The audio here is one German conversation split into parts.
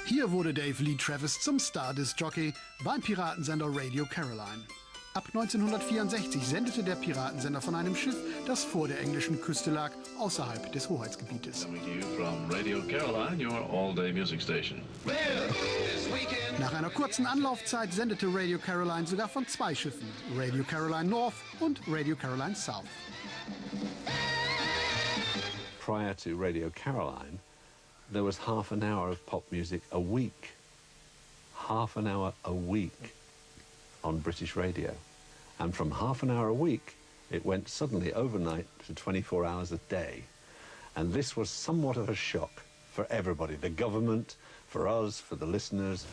Hier wurde Dave Lee Travis zum Star-Disc-Jockey beim Piratensender Radio Caroline. Ab 1964 sendete der Piratensender von einem Schiff, das vor der englischen Küste lag, außerhalb des Hoheitsgebietes. Nach einer kurzen Anlaufzeit sendete Radio Caroline sogar von 2 Schiffen, Radio Caroline North und Radio Caroline South. Prior to Radio Caroline, there was half an hour of pop music a week. Half an hour a week on British radio. And from half an hour a week, it went suddenly overnight to 24 hours a day. And this was somewhat of a shock for everybody, the government, for us, for the listeners.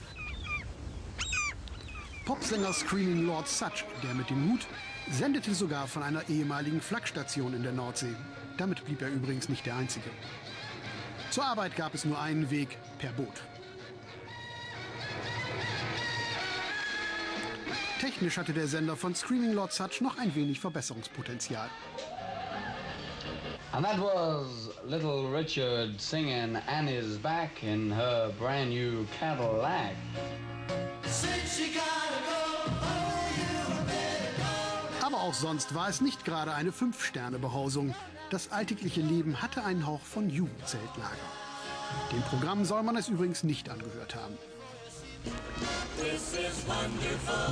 Popsänger Screaming Lord Sutch, der mit dem Hut, sendete sogar von einer ehemaligen Flagstation in der Nordsee. Damit blieb er übrigens nicht der Einzige. Zur Arbeit gab es nur einen Weg, per Boot. Technisch hatte der Sender von Screaming Lord Sutch noch ein wenig Verbesserungspotenzial. And that was little Richard singing Annie's back in her brand new Cadillac. Aber auch sonst war es nicht gerade eine 5-Sterne-Behausung. Das alltägliche Leben hatte einen Hauch von Jugendzeltlager. Dem Programm soll man es übrigens nicht angehört haben.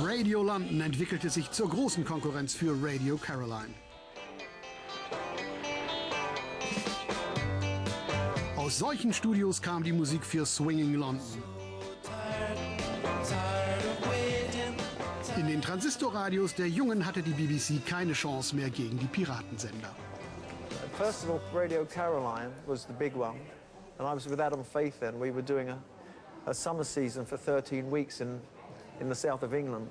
Radio London entwickelte sich zur großen Konkurrenz für Radio Caroline. Aus solchen Studios kam die Musik für Swinging London. In den Transistorradios der Jungen hatte die BBC keine Chance mehr gegen die Piratensender. First of all, Radio Caroline was the big one, and I was with Adam Faith then. We were doing a summer season for 13 weeks in the south of England,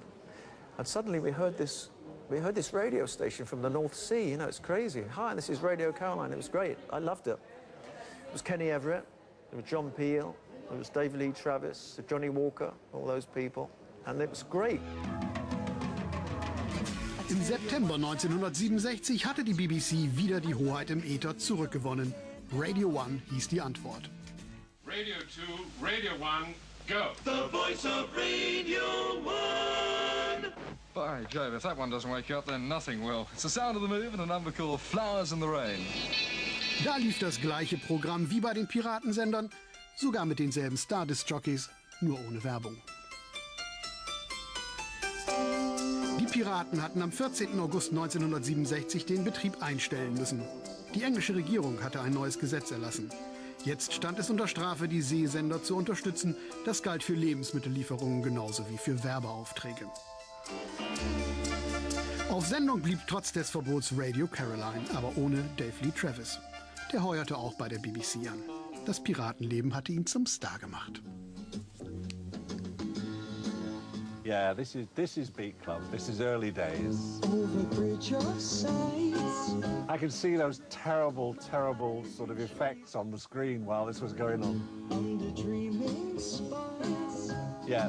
and suddenly we heard this radio station from the North Sea. You know, it's crazy. Hi, this is Radio Caroline. It was great. I loved it. It was Kenny Everett, it was John Peel, it was David Lee Travis, Johnny Walker, all those people, and it was great. Im September 1967 hatte die BBC wieder die Hoheit im Äther zurückgewonnen. Radio 1 hieß die Antwort. Radio 2, Radio 1, go! The voice of Radio 1! By Jove, if that one doesn't wake you up, then nothing will. It's the sound of the move and a number called Flowers in the Rain. Da lief das gleiche Programm wie bei den Piratensendern, sogar mit denselben Star-Disc-Jockeys, nur ohne Werbung. Die Piraten hatten am 14. August 1967 den Betrieb einstellen müssen. Die englische Regierung hatte ein neues Gesetz erlassen. Jetzt stand es unter Strafe, die Seesender zu unterstützen. Das galt für Lebensmittellieferungen genauso wie für Werbeaufträge. Auf Sendung blieb trotz des Verbots Radio Caroline, aber ohne Dave Lee Travis. Der heuerte auch bei der BBC an. Das Piratenleben hatte ihn zum Star gemacht. Yeah, this is Beat Club. This is early days. I can see those terrible sort of effects on the screen while this was going on. Yeah.